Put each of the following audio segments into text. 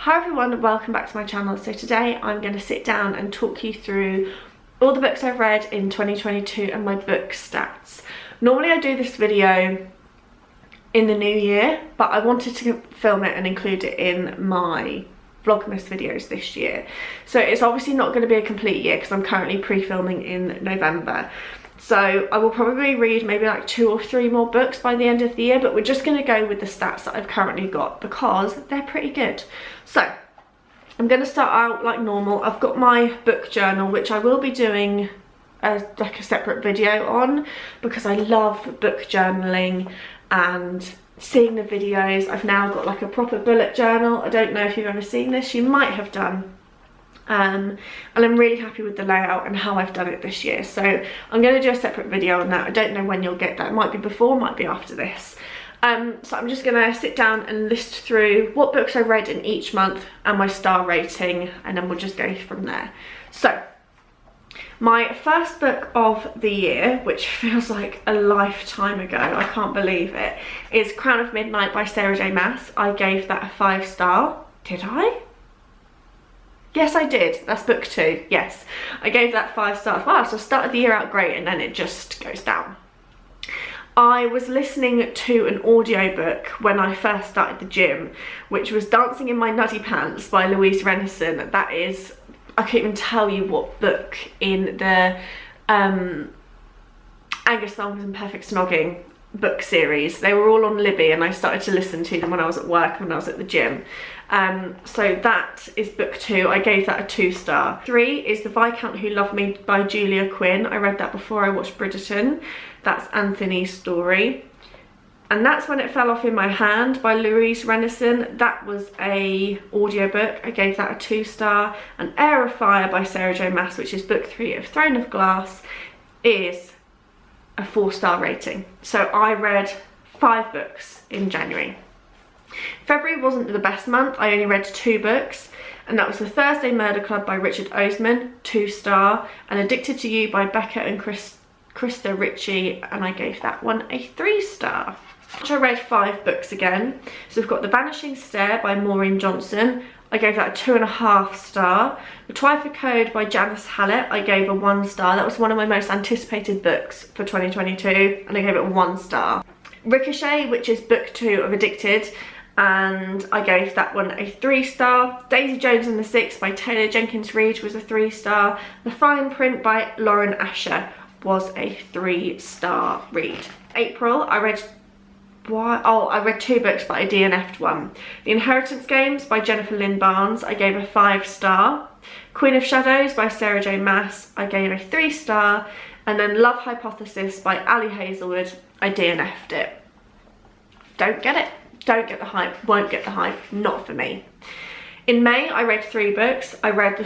Hi everyone, welcome back to my channel. So today I'm going to sit down and talk you through all the books I've read in 2022 and my book stats. Normally I do this video in the new year, but I wanted to film it and include it in my VLOGMAS videos this year. So it's obviously not going to be a complete year because I'm currently pre-filming in November. So I will probably read maybe like 2 or 3 more books by the end of the year, but we're just going to go with the stats that I've currently got because they're pretty good. So I'm going to start out like normal. I've got my book journal, which I will be doing like a separate video on because I love book journaling and seeing the videos. I've now got like a proper bullet journal. I don't know if you've ever seen this, you might have done. And I'm really happy with the layout and how I've done it this year, so I'm going to do a separate video on that. I don't know when you'll get that. It might be before, might be after this. So I'm just going to sit down and list through what books I read in each month and my star rating, and then we'll just go from there. So my first book of the year, which feels like a lifetime ago, I can't believe it, is Crown of Midnight by Sarah J Maas. I gave that a 5-star. Did I? Yes, I did. That's book 2. Yes, I gave that 5 stars. Wow, so I started the year out great and then it just goes down. I was listening to an audiobook when I first started the gym, which was Dancing in My Nuddy Pants by Louise Renison. That is, I can't even tell you what book in the Angus Thongs and Perfect Snogging book series. They were all on Libby and I started to listen to them when I was at work, when I was at the gym. So that is book 2. I gave that a 2-star. 3 is The Viscount Who Loved Me by Julia Quinn. I read that before I watched Bridgerton. That's Anthony's story. And That's When It Fell Off in My Hand by Louise Renison. That was a audiobook. I gave that a 2-star. And Heir of Fire by Sarah J Maas, which is book 3 of Throne of Glass, is a 4-star rating. So I read 5 books in January. February wasn't the best month. I only read 2 books, and that was The Thursday Murder Club by Richard Osman, 2-star, and Addicted to You by Becca and Krista Ritchie, and I gave that one a 3-star. I read 5 books again. So we've got The Vanishing Stair by Maureen Johnson. I gave that a 2.5-star. The Twyford Code by Janice Hallett, I gave a 1-star. That was one of my most anticipated books for 2022, and I gave it a 1-star. Ricochet, which is book 2 of Addicted, and I gave that one a 3-star. Daisy Jones and the Six by Taylor Jenkins Reid was a 3-star. The Fine Print by Lauren Asher was a 3-star read. April, I read 2 books, but I DNF'd one. The Inheritance Games by Jennifer Lynn Barnes, I gave a 5-star. Queen of Shadows by Sarah J Maas, I gave a 3-star. And then Love Hypothesis by Ali Hazelwood, I DNF'd it. Don't get it. Don't get the hype. Won't get the hype. Not for me. In May, I read 3 books. I read The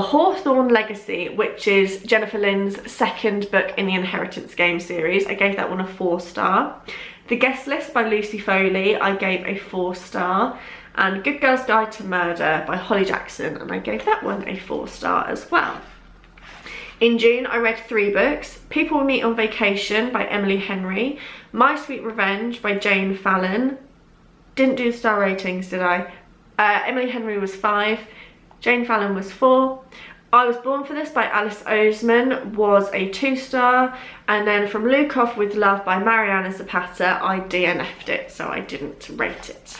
Hawthorne Legacy, which is Jennifer Lynn's 2nd book in the Inheritance Game series. I gave that one a 4-star. The Guest List by Lucy Foley, I gave a 4-star. And Good Girl's Guide to Murder by Holly Jackson, and I gave that one a 4-star as well. In June, I read 3 books. People Meet on Vacation by Emily Henry. My Sweet Revenge by Jane Fallon. Didn't do the star ratings, did I? Emily Henry was 5. Jane Fallon was 4. I Was Born for This by Alice Oseman was a 2-star. And then From Lukov with Love by Mariana Zapata, I DNF'd it, so I didn't rate it.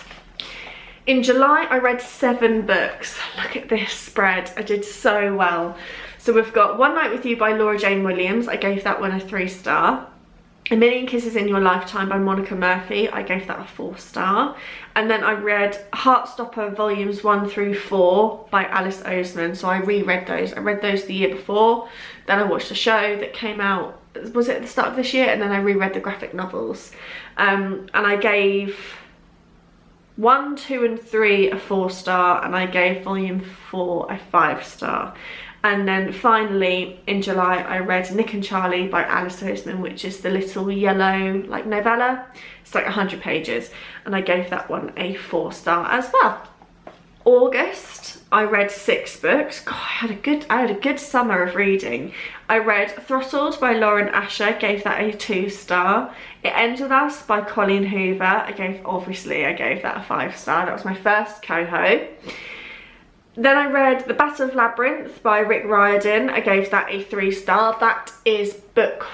In July, I read 7 books. Look at this spread. I did so well. So we've got One Night with You by Laura Jane Williams. I gave that one a 3-star. A Million Kisses in Your Lifetime by Monica Murphy. I gave that a 4-star. And then I read Heartstopper Volumes 1 through 4 by Alice Oseman. So I reread those. I read those the year before. Then I watched a show that came out, was it at the start of this year? And then I reread the graphic novels. And I gave 1, 2 and 3 a 4-star, and I gave volume 4 a 5-star. And then finally in July I read Nick and Charlie by Alice Oseman, which is the little yellow like novella. It's like 100 pages, and I gave that one a 4-star as well. August, I read 6 books. God, I had a good summer of reading. I read Throttled by Lauren Asher, gave that a 2-star. It Ends With Us by Colleen Hoover. I gave that a 5-star. That was my first coho. Then I read The Battle of Labyrinth by Rick Riordan. I gave that a 3-star. That is book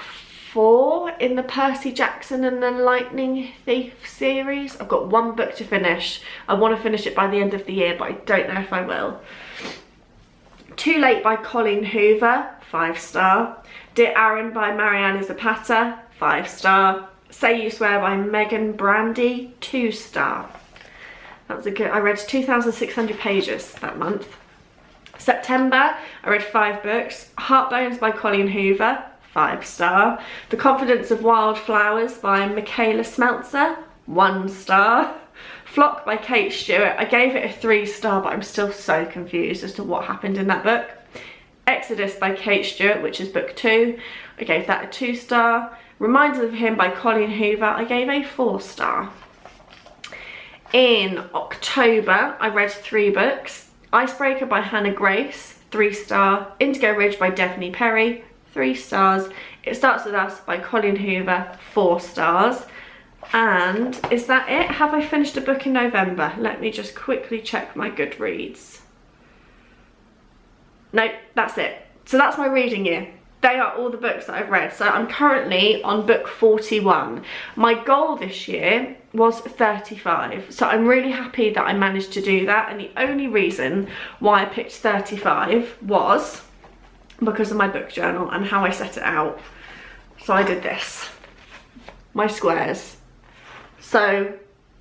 4 in the Percy Jackson and the Lightning Thief series. I've got 1 book to finish. I want to finish it by the end of the year, but I don't know if I will. Too Late by Colleen Hoover, 5-star. Dear Aaron by Mariana Zapata, 5-star. Say You Swear by Megan Brandy, 2-star. That was a good, I read 2,600 pages that month. September, I read 5 books. Heartbones by Colleen Hoover, 5-star. The Confidence of Wildflowers by Michaela Smeltzer, 1-star. Flock by Kate Stewart, I gave it a 3-star, but I'm still so confused as to what happened in that book. Exodus by Kate Stewart, which is book 2, I gave that a 2-star. Reminders of Him by Colleen Hoover, I gave a 4-star. In October, I read 3 books. Icebreaker by Hannah Grace, 3-star. Indigo Ridge by Daphne Perry, 3 stars. It Starts With Us by Colleen Hoover, 4 stars. And is that it? Have I finished a book in November? Let me just quickly check my Goodreads. No, that's it. So that's my reading year. They are all the books that I've read. So I'm currently on book 41. My goal this year was 35. So I'm really happy that I managed to do that. And the only reason why I picked 35 was because of my book journal and how I set it out. So I did this. My squares. So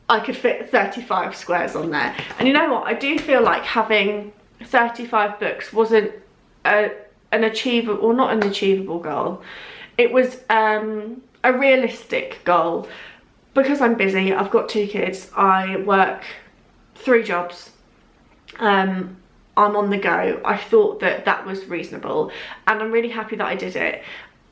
I could fit 35 squares on there. And you know what? I do feel like having 35 books wasn't an achievable, or not an achievable goal. It was a realistic goal. Because I'm busy, I've got 2 kids, I work 3 jobs, I'm on the go. I thought that that was reasonable, and I'm really happy that I did it.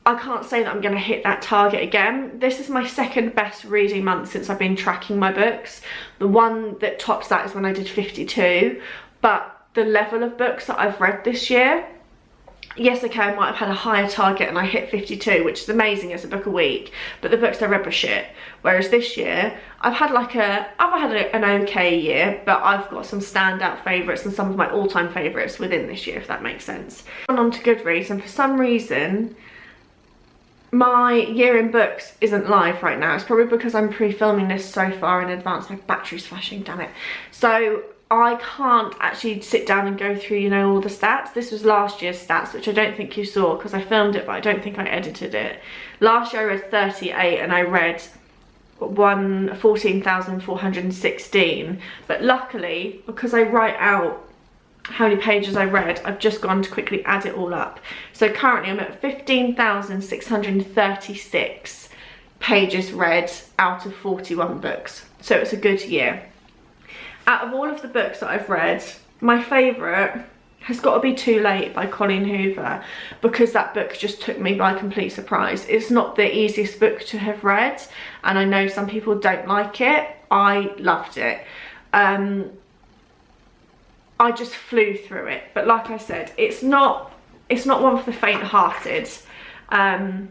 I can't say that I'm going to hit that target again. This is my 2nd best reading month since I've been tracking my books. The one that tops that is when I did 52, but the level of books that I've read this year, yes, okay, I might have had a higher target and I hit 52, which is amazing, it's a book a week, but the books I read were shit. Whereas this year, I've had an okay year, but I've got some standout favourites and some of my all-time favourites within this year, if that makes sense. On to Goodreads, and for some reason, my year in books isn't live right now. It's probably because I'm pre-filming this so far in advance. My battery's flashing, damn it. So I can't actually sit down and go through, you know, all the stats. This was last year's stats, which I don't think you saw because I filmed it, but I don't think I edited it. Last year I read 38 and I read 14,416. But luckily, because I write out how many pages I read, I've just gone to quickly add it all up. So currently I'm at 15,636 pages read out of 41 books. So it's a good year. Out of all of the books that I've read, my favourite has got to be Too Late by Colleen Hoover, because that book just took me by complete surprise. It's not the easiest book to have read, and I know some people don't like it. I loved it. I just flew through it, but like I said, it's not one for the faint-hearted, but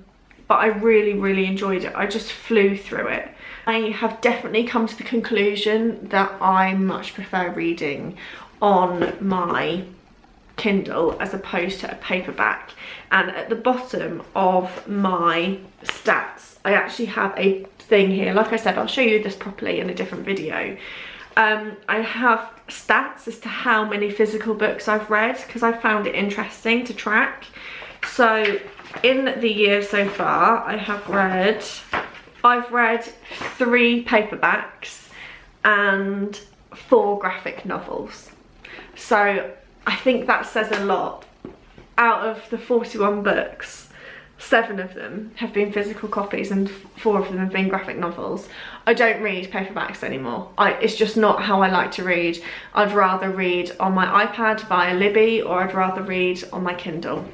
I really enjoyed it. I just flew through it. I have definitely come to the conclusion that I much prefer reading on my Kindle as opposed to a paperback. And at the bottom of my stats, I actually have a thing here. Like I said, I'll show you this properly in a different video. I have stats as to how many physical books I've read, because I found it interesting to track. So in the year so far, I've read 3 paperbacks and 4 graphic novels. So I think that says a lot. Out of the 41 books, 7 of them have been physical copies and 4 of them have been graphic novels. I don't read paperbacks anymore. It's just not how I like to read. I'd rather read on my iPad via Libby, or I'd rather read on my Kindle.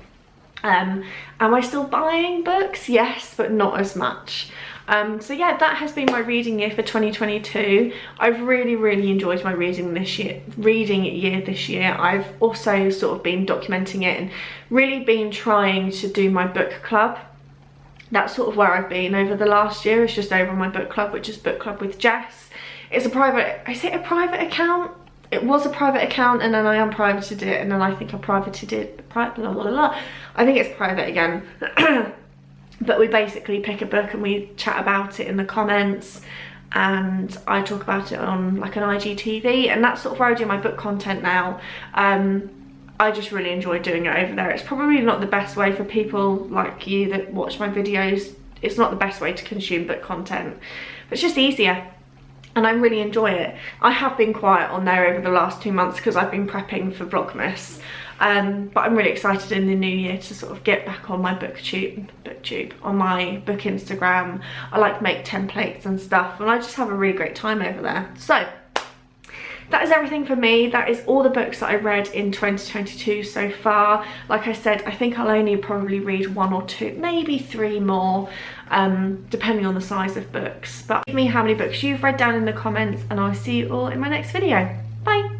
Am I still buying books? Yes, but not as much. So yeah, that has been my reading year for 2022. I've really enjoyed my reading year this year. I've also sort of been documenting it and really been trying to do my book club. That's sort of where I've been over the last year. It's just over on my book club, which is Book Club with Jess. It's a private, is it a private account? It was a private account and then I unprivated it and then I think I privated it, I think it's private again. But we basically pick a book and we chat about it in the comments, and I talk about it on like an IGTV, and that's sort of where I do my book content now. I just really enjoy doing it over there. It's probably not the best way for people like you that watch my videos. It's not the best way to consume book content, but it's just easier and I really enjoy it. I have been quiet on there over the last 2 months because I've been prepping for VLOGMAS. But I'm really excited in the new year to sort of get back on my booktube, on my book Instagram. I like make templates and stuff, and I just have a really great time over there. So that is everything for me. That is all the books that I read in 2022 so far. Like I said, I think I'll only probably read 1 or 2, maybe 3 more, depending on the size of books. But leave me how many books you've read down in the comments, and I'll see you all in my next video. Bye.